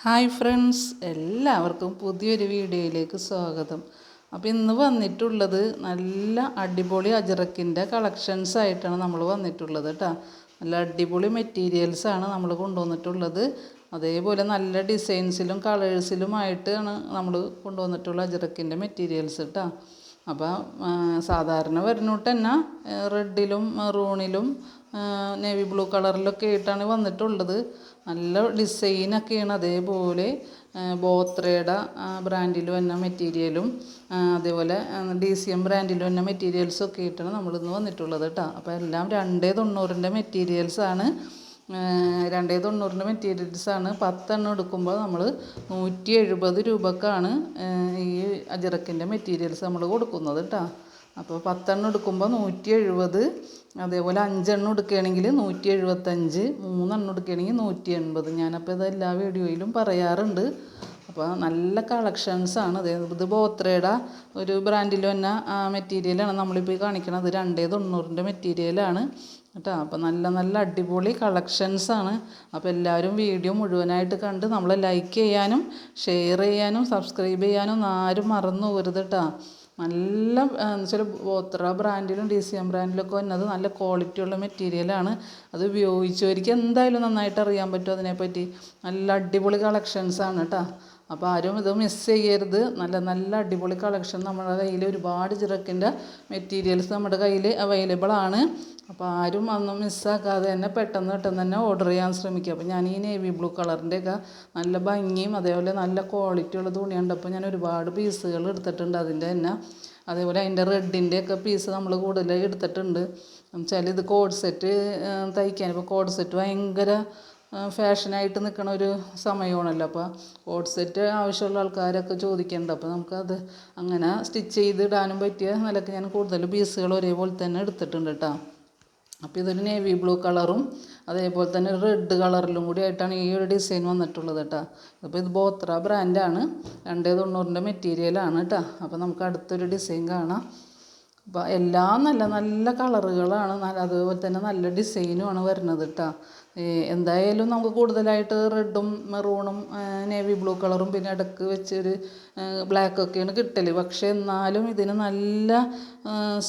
Hi friends, എല്ലാവർക്കും പുതിയൊരു വീഡിയോയിലേക്ക് സ്വാഗതം. അപ്പോൾ ഇന്ന് വന്നിട്ടുള്ളത് നല്ല അടിപൊളി അജറക്കിൻ്റെ കളക്ഷൻസ് ആയിട്ടാണ് നമ്മൾ വന്നിട്ടുള്ളത് കേട്ടോ. നല്ല അടിപൊളി മെറ്റീരിയൽസാണ് നമ്മൾ കൊണ്ടുവന്നിട്ടുള്ളത്. അതേപോലെ നല്ല ഡിസൈൻസിലും കളേഴ്സിലുമായിട്ടാണ് നമ്മൾ കൊണ്ടുവന്നിട്ടുള്ള അജറക്കിൻ്റെ മെറ്റീരിയൽസ് കേട്ടോ. അപ്പോൾ സാധാരണ വരുന്നോട്ട് തന്നെ റെഡിലും മെറൂണിലും നേവി ബ്ലൂ കളറിലൊക്കെ ആയിട്ടാണ് വന്നിട്ടുള്ളത്. നല്ല ഡിസൈനൊക്കെയാണ്. അതേപോലെ ബോത്രയുടെ ബ്രാൻഡിൽ വന്ന മെറ്റീരിയലും അതേപോലെ DCM ബ്രാൻഡിൽ വന്ന മെറ്റീരിയൽസൊക്കെ ആയിട്ടാണ് നമ്മളിന്ന് വന്നിട്ടുള്ളത് കേട്ടോ. അപ്പോൾ എല്ലാം 290 മെറ്റീരിയൽസാണ്. 290 മെറ്റീരിയൽസാണ്. 10 എണ്ണം എടുക്കുമ്പോൾ നമ്മൾ 170 രൂപക്കാണ് ഈ അജറക്കിൻ്റെ മെറ്റീരിയൽസ് നമ്മൾ കൊടുക്കുന്നത് കേട്ടോ. അപ്പോൾ 10 എണ്ണം എടുക്കുമ്പോൾ 170. അതേപോലെ 5 എണ്ണം എടുക്കുകയാണെങ്കിൽ 175, 3 എണ്ണം എടുക്കുകയാണെങ്കിൽ 180. ഞാനപ്പോൾ ഇത് എല്ലാ വീഡിയോയിലും പറയാറുണ്ട്. അപ്പോൾ നല്ല കളക്ഷൻസാണ്. ഇത് ബോത്രയുടെ ഒരു ബ്രാൻഡിൽ വന്ന മെറ്റീരിയലാണ് നമ്മളിപ്പോൾ ഈ കാണിക്കുന്നത്. 290 മെറ്റീരിയലാണ് കേട്ടോ. അപ്പോൾ നല്ല നല്ല അടിപൊളി കളക്ഷൻസാണ്. അപ്പോൾ എല്ലാവരും വീഡിയോ മുഴുവനായിട്ട് കണ്ട് നമ്മളെ ലൈക്ക് ചെയ്യാനും ഷെയർ ചെയ്യാനും സബ്സ്ക്രൈബ് ചെയ്യാനും ആരും മറന്നു പോകരുത് കേട്ടോ. നല്ല എന്നുവെച്ചാൽ ബോത്ര ബ്രാൻഡിലും DCM ബ്രാൻഡിലൊക്കെ വന്നത് നല്ല ക്വാളിറ്റിയുള്ള മെറ്റീരിയലാണ്. അത് ഉപയോഗിച്ചവർക്ക് എന്തായാലും നന്നായിട്ട് അറിയാൻ പറ്റും അതിനെപ്പറ്റി. നല്ല അടിപൊളി കളക്ഷൻസാണ് കേട്ടോ. അപ്പോൾ ആരും ഇത് മിസ് ചെയ്യരുത്. നല്ല നല്ല അടിപൊളി കളക്ഷൻ നമ്മുടെ കയ്യിൽ ഒരുപാട് ജിറക്കിൻ്റെ മെറ്റീരിയൽസ് നമ്മുടെ കയ്യിൽ അവൈലബിൾ ആണ്. അപ്പോൾ ആരും അതൊന്നും മിസ്സാക്കാതെ തന്നെ പെട്ടെന്ന് തന്നെ ഓർഡർ ചെയ്യാൻ ശ്രമിക്കുക. അപ്പോൾ ഞാൻ ഈ നേവി ബ്ലൂ കളറിൻ്റെയൊക്കെ നല്ല ഭംഗിയും അതേപോലെ നല്ല ക്വാളിറ്റിയുള്ള തുണിയുണ്ട്. അപ്പോൾ ഞാൻ ഒരുപാട് പീസുകൾ എടുത്തിട്ടുണ്ട് അതിൻ്റെ തന്നെ. അതേപോലെ അതിൻ്റെ റെഡിൻ്റെയൊക്കെ പീസ് നമ്മൾ കൂടുതൽ എടുത്തിട്ടുണ്ട്. എന്നുവെച്ചാൽ ഇത് കോഡ് സെറ്റ് തയ്ക്കാൻ. ഇപ്പോൾ കോഡ് സെറ്റ് ഭയങ്കര ഫാഷനായിട്ട് നിൽക്കണ ഒരു സമയമാണല്ലോ. അപ്പോൾ കോഡ് സെറ്റ് ആവശ്യമുള്ള ആൾക്കാരൊക്കെ ചോദിക്കുന്നുണ്ട്. അപ്പോൾ നമുക്കത് അങ്ങനെ സ്റ്റിച്ച് ചെയ്തിടാനും പറ്റിയ നിലയ്ക്ക് ഞാൻ കൂടുതൽ പീസുകൾ ഒരേപോലെ തന്നെ എടുത്തിട്ടുണ്ട് കേട്ടോ. അപ്പോൾ ഇതൊരു നേവി ബ്ലൂ കളറും അതേപോലെ തന്നെ റെഡ് കളറിലും കൂടി ആയിട്ടാണ് ഈ ഒരു ഡിസൈൻ വന്നിട്ടുള്ളത് കേട്ടോ. അപ്പോൾ ഇത് ബോത്ര ബ്രാൻഡാണ്. 290 മെറ്റീരിയലാണ് കേട്ടോ. അപ്പോൾ നമുക്ക് അടുത്തൊരു ഡിസൈൻ കാണാം. അപ്പോൾ എല്ലാം നല്ല നല്ല കളറുകളാണ്. അതുപോലെ തന്നെ നല്ല ഡിസൈനുമാണ് വരുന്നത് കേട്ടോ. എന്തായാലും നമുക്ക് കൂടുതലായിട്ട് റെഡും മെറൂണും നേവി ബ്ലൂ കളറും പിന്നെ ഇടയ്ക്ക് വെച്ചൊരു ബ്ലാക്കൊക്കെയാണ് കിട്ടൽ. പക്ഷേ എന്നാലും ഇതിന് നല്ല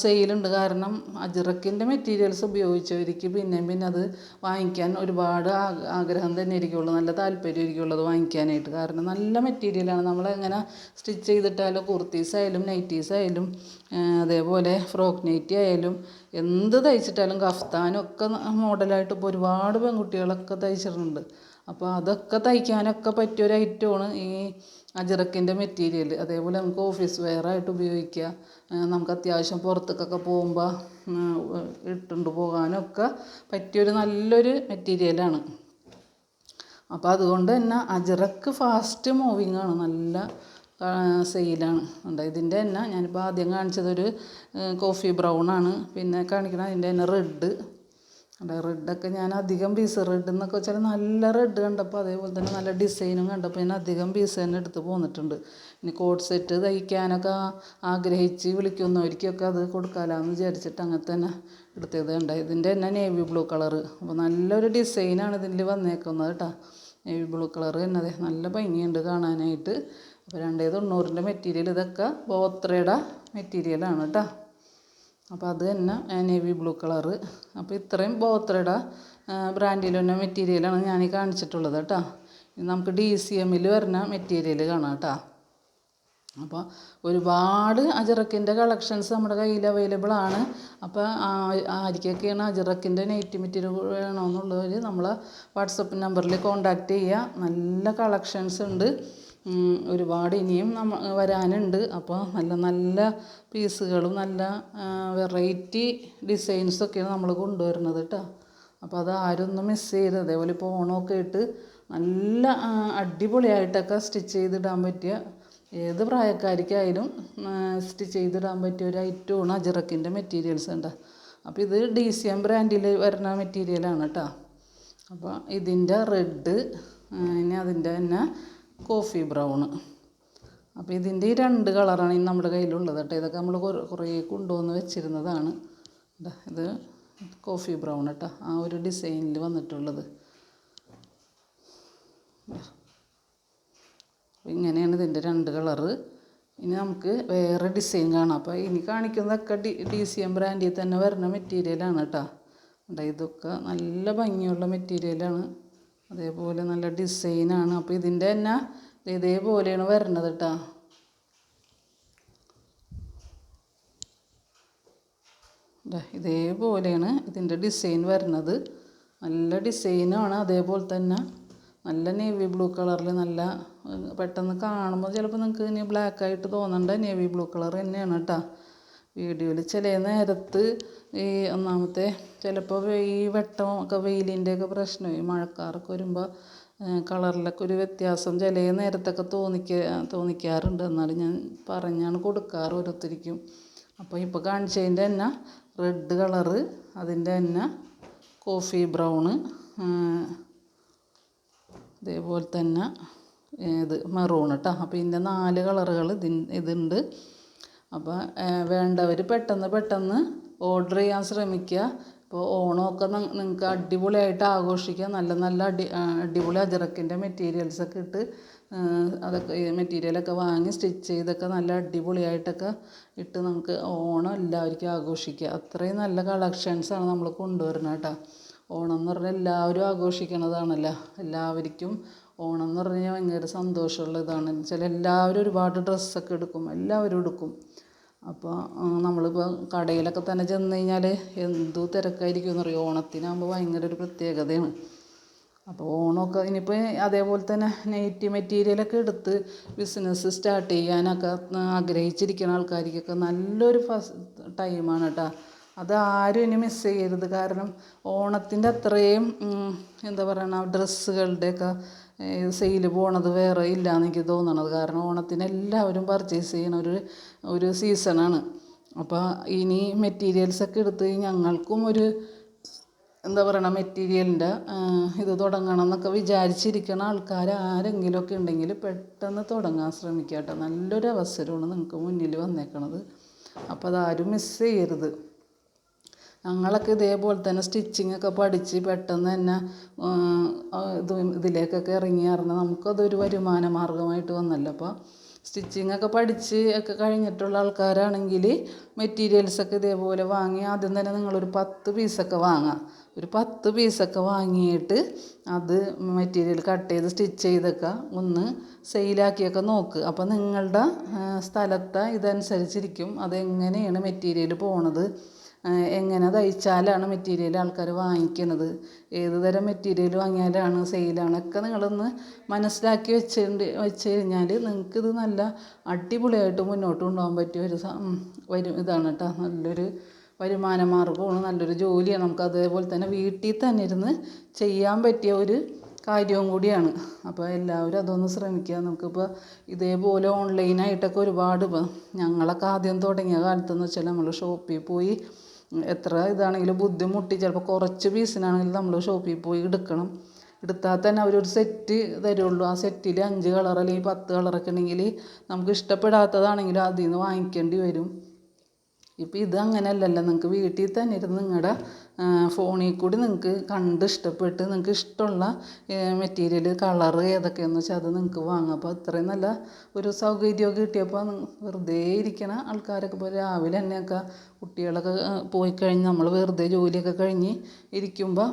സെയിലുണ്ട്. കാരണം അജറക്കിൻ്റെ മെറ്റീരിയൽസ് ഉപയോഗിച്ചവർക്ക് പിന്നെ അത് വാങ്ങിക്കാൻ ഒരുപാട് ആഗ്രഹം തന്നെ ഇരിക്കുള്ളൂ. നല്ല താല്പര്യം ഇരിക്കുള്ളൂ അത് വാങ്ങിക്കാനായിട്ട്. കാരണം നല്ല മെറ്റീരിയലാണ്. നമ്മളെങ്ങനെ സ്റ്റിച്ച് ചെയ്തിട്ടാലും കുർത്തീസായാലും നൈറ്റീസായാലും അതേപോലെ ഫ്രോക്ക് നൈറ്റി ആയാലും എന്ത് തയ്ച്ചിട്ടാലും കഫ്താനും ഒക്കെ മോഡലായിട്ട് ഇപ്പോൾ ഒരുപാട് പെൺകുട്ടികളൊക്കെ തയ്ച്ചിട്ടുണ്ട്. അപ്പോൾ അതൊക്കെ തയ്ക്കാനൊക്കെ പറ്റിയൊരു ഐറ്റമാണ് ഈ അജറക്കിൻ്റെ മെറ്റീരിയൽ. അതേപോലെ നമുക്ക് ഓഫീസ് വെയറായിട്ട് ഉപയോഗിക്കുക. നമുക്ക് അത്യാവശ്യം പുറത്തേക്കൊക്കെ പോകുമ്പോൾ ഇട്ടുകൊണ്ട് പോകാനൊക്കെ പറ്റിയൊരു നല്ലൊരു മെറ്റീരിയലാണ്. അപ്പോൾ അതുകൊണ്ട് തന്നെ അജറക്ക് ഫാസ്റ്റ് മൂവിങ് ആണ്. നല്ല സെയിലാണ് ഉണ്ട്. ഇതിൻ്റെ തന്നെ ഞാനിപ്പോൾ ആദ്യം കാണിച്ചതൊരു കോഫി ബ്രൗണാണ്. പിന്നെ കാണിക്കണം അതിൻ്റെ തന്നെ റെഡൊക്കെ ഞാൻ അധികം പീസ് റെഡ് എന്നൊക്കെ വെച്ചാൽ നല്ല റെഡ് കണ്ടപ്പോൾ അതേപോലെ തന്നെ നല്ല ഡിസൈനും കണ്ടപ്പോൾ ഞാൻ അധികം പീസ് തന്നെ എടുത്ത് പോന്നിട്ടുണ്ട്. ഇനി കോഡ് സെറ്റ് തയ്ക്കാനൊക്കെ ആഗ്രഹിച്ച് വിളിക്കുന്നവർക്കൊക്കെ അത് കൊടുക്കാമെന്ന് വിചാരിച്ചിട്ട് അങ്ങനെ തന്നെ എടുത്തത് കണ്ട. ഇതിൻ്റെ തന്നെ നേവി ബ്ലൂ കളറ്. അപ്പോൾ നല്ലൊരു ഡിസൈനാണ് ഇതിൽ വന്നേക്കുന്നത് കേട്ടോ. നേവി ബ്ലൂ കളറ് തന്നെ നല്ല ഭംഗിയുണ്ട് കാണാനായിട്ട്. അപ്പോൾ 290 മെറ്റീരിയൽ. ഇതൊക്കെ ബോത്രയുടെ മെറ്റീരിയലാണ് കേട്ടോ. അപ്പോൾ അത് തന്നെ നേവി ബ്ലൂ കളറ്. അപ്പോൾ ഇത്രയും ബോത്രയുടെ ബ്രാൻഡിൽ തന്നെ മെറ്റീരിയലാണ് ഞാൻ കാണിച്ചിട്ടുള്ളത് കേട്ടോ. നമുക്ക് DCMൽ വരുന്ന മെറ്റീരിയൽ കാണാം കേട്ടോ. അപ്പോൾ ഒരുപാട് അജറക്കിൻ്റെ കളക്ഷൻസ് നമ്മുടെ കയ്യിൽ അവൈലബിൾ ആണ്. അപ്പോൾ ആർക്കൊക്കെയാണ് അജറക്കിൻ്റെ നൈറ്റി മെറ്റീരിയൽ വേണമെന്നുള്ളവർ നമ്മളെ വാട്സപ്പ് നമ്പറിൽ കോൺടാക്റ്റ് ചെയ്യുക. നല്ല കളക്ഷൻസ് ഉണ്ട്. ഒരുപാട് ഇനിയും വരാനുണ്ട്. അപ്പോൾ നല്ല നല്ല പീസുകളും നല്ല വെറൈറ്റി ഡിസൈൻസൊക്കെയാണ് നമ്മൾ കൊണ്ടുവരുന്നത് കേട്ടോ. അപ്പോൾ അത് ആരും ഒന്നും മിസ് ചെയ്യരുത്. അതേപോലെ ഇപ്പോൾ ഓണമൊക്കെ ഇട്ട് നല്ല അടിപൊളിയായിട്ടൊക്കെ സ്റ്റിച്ച് ചെയ്തിടാൻ പറ്റിയ ഏത് പ്രായക്കാർക്കായാലും സ്റ്റിച്ച് ചെയ്തിടാൻ പറ്റിയ ഒരു ഐറ്റമാണ് അജറക്കിൻ്റെ മെറ്റീരിയൽസ് ഉണ്ട്. അപ്പോൾ ഇത് DCM ബ്രാൻഡിൽ വരുന്ന മെറ്റീരിയലാണ് കേട്ടോ. അപ്പോൾ ഇതിൻ്റെ റെഡ്, ഇനി അതിൻ്റെ തന്നെ കോഫി ബ്രൗണ്. അപ്പോൾ ഇതിൻ്റെ ഈ 2 കളറാണ് ഇനി നമ്മുടെ കയ്യിലുള്ളത് കേട്ടോ. ഇതൊക്കെ നമ്മൾ കുറേ കൊണ്ടുവന്ന് വെച്ചിരുന്നതാണ്. ഇത് കോഫി ബ്രൗൺ കേട്ടോ. ആ ഒരു ഡിസൈനിൽ വന്നിട്ടുള്ളത്. അപ്പോൾ ഇങ്ങനെയാണ് ഇതിൻ്റെ 2 കളറ്. ഇനി നമുക്ക് വേറെ ഡിസൈൻ കാണാം. അപ്പോൾ ഇനി കാണിക്കുന്നതൊക്കെ DCM ബ്രാൻഡിൽ തന്നെ വരുന്ന മെറ്റീരിയലാണ് കേട്ടോ. ഇതൊക്കെ നല്ല ഭംഗിയുള്ള മെറ്റീരിയലാണ്, അതേപോലെ നല്ല ഡിസൈനാണ്. അപ്പോൾ ഇതിൻ്റെ തന്നെ ഇതേപോലെയാണ് വരുന്നത് കേട്ടോ. ഇതേപോലെയാണ് ഇതിൻ്റെ ഡിസൈൻ വരുന്നത്. നല്ല ഡിസൈനാണ്, അതേപോലെ തന്നെ നല്ല നേവി ബ്ലൂ കളറിൽ നല്ല പെട്ടെന്ന് കാണുമ്പോൾ ചിലപ്പോൾ നിങ്ങൾക്ക് ഇനി ബ്ലാക്കായിട്ട് തോന്നണ്ട നേവി ബ്ലൂ കളർ തന്നെയാണ് കേട്ടോ. വീഡിയോയിൽ ചില നേരത്ത് ഈ ഒന്നാമത്തെ ചിലപ്പോൾ ഈ വെട്ടമൊക്കെ വെയിലിൻ്റെയൊക്കെ പ്രശ്നം, ഈ മഴക്കാറൊക്കെ വരുമ്പോൾ കളറിലൊക്കെ ഒരു വ്യത്യാസം ചില നേരത്തൊക്കെ തോന്നിക്കാറുണ്ട്. എന്നാലും ഞാൻ പറഞ്ഞാണ് കൊടുക്കാറ് ഓരോരുത്തർക്കും. അപ്പോൾ ഇപ്പോൾ കാണിച്ചതിൻ്റെ തന്നെ റെഡ് കളറ്, അതിൻ്റെ തന്നെ കോഫി ബ്രൗണ്, ഇതേപോലെ തന്നെ ഇത് മെറൂൺ കേട്ടോ. അപ്പോൾ ഇതിൻ്റെ 4 കളറുകൾ ഇതുണ്ട്. അപ്പോൾ വേണ്ടവർ പെട്ടെന്ന് ഓർഡർ ചെയ്യാൻ ശ്രമിക്കുക. ഇപ്പോൾ ഓണമൊക്കെ നിങ്ങൾക്ക് അടിപൊളിയായിട്ട് ആഘോഷിക്കുക. നല്ല അടിപൊളി അജറക്കിൻ്റെ മെറ്റീരിയൽസൊക്കെ ഇട്ട് അതൊക്കെ മെറ്റീരിയലൊക്കെ വാങ്ങി സ്റ്റിച്ച് ചെയ്തൊക്കെ നല്ല അടിപൊളിയായിട്ടൊക്കെ ഇട്ട് നമുക്ക് ഓണം എല്ലാവർക്കും ആഘോഷിക്കുക. അത്രയും നല്ല കളക്ഷൻസാണ് നമ്മൾ കൊണ്ടുവരുന്നത് കേട്ടോ. ഓണം എന്ന് പറഞ്ഞാൽ എല്ലാവരും ആഘോഷിക്കണതാണല്ലോ. എല്ലാവർക്കും ഓണം എന്ന് പറഞ്ഞു കഴിഞ്ഞാൽ ഭയങ്കര സന്തോഷമുള്ള ഇതാണ്. വെച്ചാൽ എല്ലാവരും ഒരുപാട് ഡ്രസ്സൊക്കെ എടുക്കും, എല്ലാവരും എടുക്കും. അപ്പോൾ നമ്മളിപ്പോൾ കടയിലൊക്കെ തന്നെ ചെന്ന് കഴിഞ്ഞാൽ എന്തു തിരക്കായിരിക്കും എന്ന് പറയും. ഓണത്തിനാകുമ്പോൾ ഭയങ്കര ഒരു പ്രത്യേകതയാണ്. അപ്പോൾ ഓണമൊക്കെ ഇനിയിപ്പോൾ അതേപോലെ തന്നെ നൈറ്റി മെറ്റീരിയലൊക്കെ എടുത്ത് ബിസിനസ് സ്റ്റാർട്ട് ചെയ്യാനൊക്കെ ആഗ്രഹിച്ചിരിക്കുന്ന ആൾക്കാർക്കൊക്കെ നല്ലൊരു ടൈമാണ് കേട്ടോ. അതാരും ഇനി മിസ് ചെയ്യരുത്. കാരണം ഓണത്തിൻ്റെ അത്രയും എന്താ പറയുക ഡ്രസ്സുകളുടെയൊക്കെ സെയിൽ പോണത് വേറെ ഇല്ലയെന്ന് എനിക്ക് തോന്നണത്. കാരണം ഓണത്തിന് എല്ലാവരും പർച്ചേസ് ചെയ്യണ ഒരു സീസണാണ്. അപ്പോൾ ഇനി മെറ്റീരിയൽസൊക്കെ എടുത്ത് ഞങ്ങൾക്കും ഒരു എന്താ പറയണ മെറ്റീരിയലിൻ്റെ ഇത് തുടങ്ങണം എന്നൊക്കെ വിചാരിച്ചിരിക്കുന്ന ആൾക്കാർ ആരെങ്കിലുമൊക്കെ ഉണ്ടെങ്കിൽ പെട്ടെന്ന് തുടങ്ങാൻ ശ്രമിക്കുക കേട്ടോ. നല്ലൊരു അവസരമാണ് നിങ്ങൾക്ക് മുന്നിൽ വന്നേക്കണത്. അപ്പോൾ അതാരും മിസ് ചെയ്യരുത്. ഞങ്ങളൊക്കെ ഇതേപോലെ തന്നെ സ്റ്റിച്ചിങ്ങൊക്കെ പഠിച്ച് പെട്ടെന്ന് തന്നെ ഇതിലേക്കൊക്കെ ഇറങ്ങിയായിരുന്നു. നമുക്കതൊരു വരുമാന മാർഗമായിട്ട് വന്നല്ലോ. അപ്പോൾ സ്റ്റിച്ചിങ്ങൊക്കെ പഠിച്ച് ഒക്കെ കഴിഞ്ഞിട്ടുള്ള ആൾക്കാരാണെങ്കിൽ മെറ്റീരിയൽസൊക്കെ ഇതേപോലെ വാങ്ങി ആദ്യം തന്നെ നിങ്ങളൊരു 10 പീസൊക്കെ വാങ്ങുക. ഒരു 10 പീസൊക്കെ വാങ്ങിയിട്ട് അത് മെറ്റീരിയൽ കട്ട് ചെയ്ത് സ്റ്റിച്ച് ചെയ്തൊക്കെ ഒന്ന് സെയിലാക്കിയൊക്കെ നോക്ക്. അപ്പോൾ നിങ്ങളുടെ സ്ഥലത്തെ ഇതനുസരിച്ചിരിക്കും അതെങ്ങനെയാണ് മെറ്റീരിയൽ പോണത്, എങ്ങനെ തയ്ച്ചാലാണ് മെറ്റീരിയൽ ആൾക്കാർ വാങ്ങിക്കണത്, ഏത് തരം മെറ്റീരിയൽ വാങ്ങിയാലാണ് സെയിലാണൊക്കെ നിങ്ങളൊന്ന് മനസ്സിലാക്കി വെച്ച് കഴിഞ്ഞാൽ നിങ്ങൾക്കിത് നല്ല അടിപൊളിയായിട്ട് മുന്നോട്ട് കൊണ്ടുപോകാൻ പറ്റിയ ഒരു ഇതാണ് കേട്ടോ. നല്ലൊരു വരുമാന മാർഗ്ഗമാണ്, നല്ലൊരു ജോലിയാണ്. നമുക്ക് അതേപോലെ തന്നെ വീട്ടിൽ തന്നെ ഇരുന്ന് ചെയ്യാൻ പറ്റിയ ഒരു കാര്യവും കൂടിയാണ്. അപ്പോൾ എല്ലാവരും അതൊന്ന് ശ്രമിക്കുക. നമുക്കിപ്പോൾ ഇതേപോലെ ഓൺലൈനായിട്ടൊക്കെ ഒരുപാട് ഞങ്ങളൊക്കെ ആദ്യം തുടങ്ങിയ കാലത്തെന്ന് വെച്ചാൽ നമ്മൾ ഷോപ്പിൽ പോയി എത്ര ഇതാണെങ്കിലും ബുദ്ധിമുട്ടി ചിലപ്പോൾ കുറച്ച് പീസിനാണെങ്കിലും നമ്മൾ ഷോപ്പിൽ പോയി എടുത്താൽ തന്നെ അവരൊരു സെറ്റ് തരുള്ളൂ. ആ സെറ്റിൽ 5 കളർ അല്ലെങ്കിൽ 10 കളറൊക്കെ ഉണ്ടെങ്കിൽ നമുക്ക് ഇഷ്ടപ്പെടാത്തതാണെങ്കിലും അതിൽ നിന്ന് വാങ്ങിക്കേണ്ടി വരും. ഇപ്പോൾ ഇത് അങ്ങനെയല്ലല്ലോ. നിങ്ങൾക്ക് വീട്ടിൽ തന്നെ ഇരുന്ന് നിങ്ങളുടെ ഫോണിൽ കൂടി നിങ്ങൾക്ക് കണ്ട് ഇഷ്ടപ്പെട്ട് നിങ്ങൾക്ക് ഇഷ്ടമുള്ള മെറ്റീരിയൽ കളറ് ഏതൊക്കെയാണെന്ന് വെച്ചാൽ അത് നിങ്ങൾക്ക് വാങ്ങാം. അപ്പോൾ അത്രയും നല്ല ഒരു സൗകര്യമൊക്കെ കിട്ടിയപ്പോൾ വെറുതെ ഇരിക്കണ ആൾക്കാരൊക്കെ ഇപ്പോൾ രാവിലെ തന്നെയൊക്കെ കുട്ടികളൊക്കെ പോയി കഴിഞ്ഞ് നമ്മൾ വെറുതെ ജോലിയൊക്കെ കഴിഞ്ഞ് ഇരിക്കുമ്പോൾ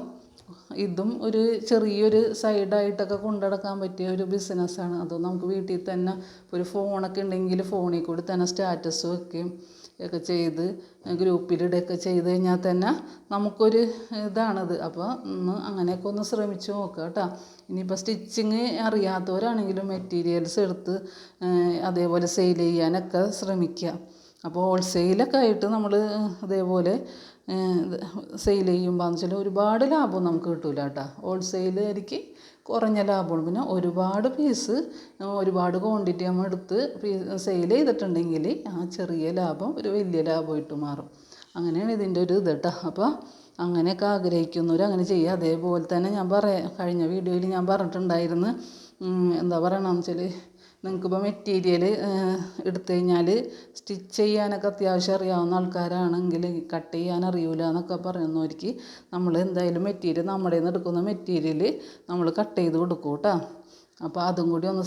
ഇതും ഒരു ചെറിയൊരു സൈഡായിട്ടൊക്കെ കൊണ്ടുനടക്കാൻ പറ്റിയ ഒരു ബിസിനസ്സാണ്. അതും നമുക്ക് വീട്ടിൽ തന്നെ ഒരു ഫോണൊക്കെ ഉണ്ടെങ്കിൽ ഫോണിൽ കൂടി തന്നെ സ്റ്റാറ്റസ് വെക്കുകയും ഒക്കെ ചെയ്ത് ഗ്രൂപ്പിലിടുകയൊക്കെ ചെയ്ത് കഴിഞ്ഞാൽ തന്നെ നമുക്കൊരു ഇതാണത്. അപ്പോൾ അങ്ങനെയൊക്കെ ഒന്ന് ശ്രമിച്ച് നോക്കുക കേട്ടോ. ഇനിയിപ്പോൾ സ്റ്റിച്ചിങ് അറിയാത്തവരാണെങ്കിലും മെറ്റീരിയൽസ് എടുത്ത് അതേപോലെ സെയിൽ ചെയ്യാനൊക്കെ ശ്രമിക്കുക. അപ്പോൾ ഹോൾസെയിലൊക്കെ ആയിട്ട് നമ്മൾ ഇതേപോലെ സെയിൽ ചെയ്യുമ്പോൾ എന്ന് വെച്ചാൽ ഒരുപാട് ലാഭം നമുക്ക് കിട്ടില്ല കേട്ടോ. ഹോൾസെയിലായിരിക്കും കുറഞ്ഞ ലാഭമാണ്. പിന്നെ ഒരുപാട് പീസ് ഒരുപാട് ക്വാണ്ടിറ്റി നമ്മൾ എടുത്ത് സെയിൽ ചെയ്തിട്ടുണ്ടെങ്കിൽ ആ ചെറിയ ലാഭം ഒരു വലിയ ലാഭമായിട്ട് മാറും. അങ്ങനെയാണ് ഇതിൻ്റെ ഒരു ഇത് കേട്ടോ. അപ്പോൾ അങ്ങനെയൊക്കെ ആഗ്രഹിക്കുന്നവർ അങ്ങനെ ചെയ്യുക. അതേപോലെ തന്നെ കഴിഞ്ഞ വീഡിയോയിൽ ഞാൻ പറഞ്ഞിട്ടുണ്ടായിരുന്നു എന്താ പറയണമെന്ന് വെച്ചാൽ നിങ്ങൾക്കിപ്പോൾ മെറ്റീരിയൽ എടുത്തു കഴിഞ്ഞാൽ സ്റ്റിച്ച് ചെയ്യാനൊക്കെ അത്യാവശ്യം അറിയാവുന്ന ആൾക്കാരാണെങ്കിൽ കട്ട് ചെയ്യാൻ അറിയില്ല എന്നൊക്കെ പറയുന്നവർക്ക് നമ്മൾ എന്തായാലും മെറ്റീരിയൽ നമ്മുടെ നിന്ന് എടുക്കുന്ന മെറ്റീരിയൽ നമ്മൾ കട്ട് ചെയ്ത് കൊടുക്കും കേട്ടോ. അപ്പോൾ അതും കൂടി ഒന്ന്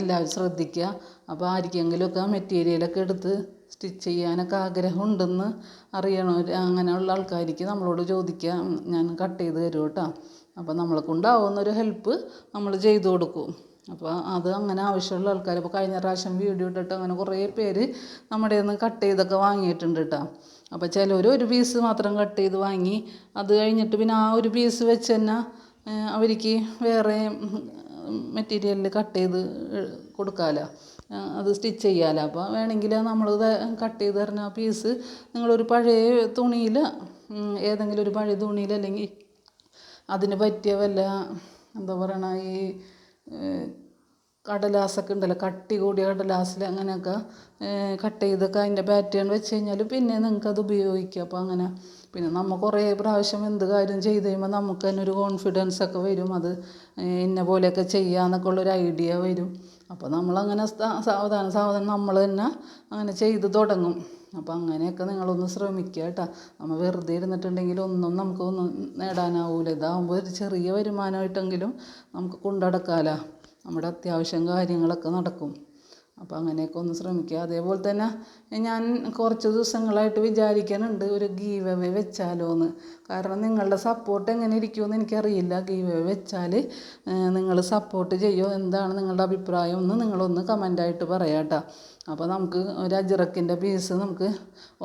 എല്ലാവരും ശ്രദ്ധിക്കുക. അപ്പോൾ ആർക്കെങ്കിലുമൊക്കെ മെറ്റീരിയലൊക്കെ എടുത്ത് സ്റ്റിച്ച് ചെയ്യാനൊക്കെ ആഗ്രഹമുണ്ടെന്ന് അറിയണവർ അങ്ങനെയുള്ള ആൾക്കാർക്ക് നമ്മളോട് ചോദിക്കുക, ഞാൻ കട്ട് ചെയ്ത് തരും കേട്ടോ. അപ്പോൾ നമ്മളെ കൊണ്ടാവുന്നൊരു ഹെൽപ്പ് നമ്മൾ ചെയ്തു കൊടുക്കും. അപ്പോൾ അത് അങ്ങനെ ആവശ്യമുള്ള ആൾക്കാർ ഇപ്പോൾ കഴിഞ്ഞ പ്രാവശ്യം വീഡിയോ ഇട്ടിട്ട് അങ്ങനെ കുറേ പേര് നമ്മുടെ നിന്ന് കട്ട് ചെയ്തൊക്കെ വാങ്ങിയിട്ടുണ്ട് കേട്ടോ. അപ്പോൾ ചിലർ ഒരു പീസ് മാത്രം കട്ട് ചെയ്ത് വാങ്ങി, അത് കഴിഞ്ഞിട്ട് പിന്നെ ആ ഒരു പീസ് വെച്ച് തന്നെ അവർക്ക് വേറെ മെറ്റീരിയലിൽ കട്ട് ചെയ്ത് കൊടുക്കാമല്ലോ, അത് സ്റ്റിച്ച് ചെയ്യാമല്ലോ. അപ്പോൾ വേണമെങ്കിൽ നമ്മൾ കട്ട് ചെയ്ത് തരുന്ന ആ പീസ് നിങ്ങളൊരു പഴയ തുണിയിൽ, ഏതെങ്കിലും ഒരു പഴയ തുണിയിൽ, അല്ലെങ്കിൽ അതിന് പറ്റിയ വല്ല എന്താ പറയണ ഈ കടലാസൊക്കെ ഉണ്ടല്ലോ, കട്ടി കൂടിയ കടലാസിൽ അങ്ങനെയൊക്കെ കട്ട് ചെയ്തൊക്കെ അതിൻ്റെ പാറ്റേൺ വെച്ച് കഴിഞ്ഞാൽ പിന്നെ നിങ്ങൾക്കത് ഉപയോഗിക്കാം. അപ്പോൾ അങ്ങനെ പിന്നെ നമ്മൾ കുറേ പ്രാവശ്യം എന്ത് കാര്യം ചെയ്ത് കഴിയുമ്പോൾ നമുക്ക് തന്നെ ഒരു കോൺഫിഡൻസ് ഒക്കെ വരും, അത് ഇന്ന പോലെയൊക്കെ ചെയ്യാമെന്നൊക്കെ ഉള്ളൊരു ഐഡിയ വരും. അപ്പോൾ നമ്മളങ്ങനെ സാവധാനം നമ്മൾ തന്നെ അങ്ങനെ ചെയ്ത് തുടങ്ങും. അപ്പോൾ അങ്ങനെയൊക്കെ നിങ്ങളൊന്ന് ശ്രമിക്കുക കേട്ടോ. നമ്മൾ വെറുതെ ഇരുന്നിട്ടുണ്ടെങ്കിൽ ഒന്നും നമുക്കൊന്നും നേടാനാവില്ല. ഇതാകുമ്പോൾ ഒരു ചെറിയ വരുമാനമായിട്ടെങ്കിലും നമുക്ക് കൊണ്ടുനടക്കാമല്ലോ, നമ്മുടെ അത്യാവശ്യം കാര്യങ്ങളൊക്കെ നടക്കും. അപ്പോൾ അങ്ങനെയൊക്കെ ഒന്ന് ശ്രമിക്കുക. അതേപോലെ തന്നെ ഞാൻ കുറച്ച് ദിവസങ്ങളായിട്ട് വിചാരിക്കുന്നുണ്ട് ഒരു ഗീവ് അവേ വെച്ചാലോ എന്ന്. കാരണം നിങ്ങളുടെ സപ്പോർട്ട് എങ്ങനെ ഇരിക്കുമെന്ന് എനിക്കറിയില്ല. ഗീവ് അവേ വെച്ചാൽ നിങ്ങൾ സപ്പോർട്ട് ചെയ്യുമോ, എന്താണ് നിങ്ങളുടെ അഭിപ്രായം എന്ന് നിങ്ങളൊന്ന് കമൻ്റായിട്ട് പറയാം കേട്ടോ. അപ്പോൾ നമുക്ക് ഒരു അജ്രക്കിൻ്റെ പീസ് നമുക്ക്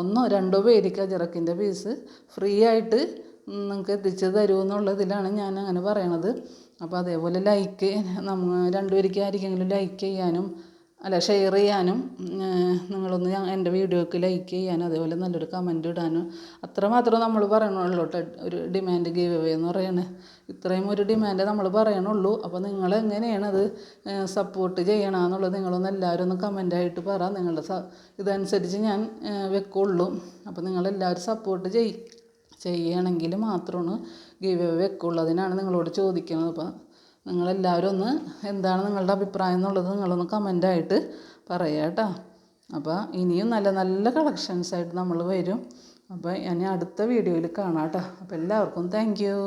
1-2 പേർക്ക് അജ്രക്കിൻ്റെ പീസ് ഫ്രീ ആയിട്ട് നിങ്ങൾക്ക് എത്തിച്ച് തരുമെന്നുള്ളതിലാണ് ഞാൻ അങ്ങനെ പറയണത്. അപ്പോൾ അതേപോലെ ലൈക്ക് നമ്മൾ 2 പേർക്ക് ആർക്കെങ്കിലും ലൈക്ക് ചെയ്യാനും ഷെയർ ചെയ്യാനും, നിങ്ങളൊന്ന് എൻ്റെ വീഡിയോക്ക് ലൈക്ക് ചെയ്യാനും അതേപോലെ നല്ലൊരു കമൻറ്റ് ഇടാനും അത്രമാത്രം നമ്മൾ പറയണുള്ളൂ കേട്ടോ. ഒരു ഡിമാൻഡ് ഗീവ് അവേ എന്ന് പറയണേ ഇത്രയും ഒരു ഡിമാൻഡ് നമ്മൾ പറയണുള്ളൂ. അപ്പോൾ നിങ്ങളെങ്ങനെയാണത് സപ്പോർട്ട് ചെയ്യണമെന്നുള്ളത് നിങ്ങളൊന്ന് എല്ലാവരും ഒന്ന് കമൻ്റായിട്ട് പറ. നിങ്ങളുടെ ഇതനുസരിച്ച് ഞാൻ വെക്കുള്ളൂ. അപ്പോൾ നിങ്ങളെല്ലാവരും സപ്പോർട്ട് ചെയ്യണമെങ്കിൽ മാത്രമാണ് ഗീവ് അവേ വെക്കുള്ളൂ. അതിനാണ് നിങ്ങളോട് ചോദിക്കുന്നത്. അപ്പോൾ നിങ്ങളെല്ലാവരും ഒന്ന് എന്താണ് നിങ്ങളുടെ അഭിപ്രായം എന്നുള്ളത് നിങ്ങളൊന്ന് കമൻ്റായിട്ട് പറയുക കേട്ടോ. അപ്പോൾ ഇനിയും നല്ല നല്ല കളക്ഷൻസായിട്ട് നമ്മൾ വരും. അപ്പോൾ ഇനി അടുത്ത വീഡിയോയിൽ കാണാം കേട്ടോ. അപ്പോൾ എല്ലാവർക്കും താങ്ക് യു.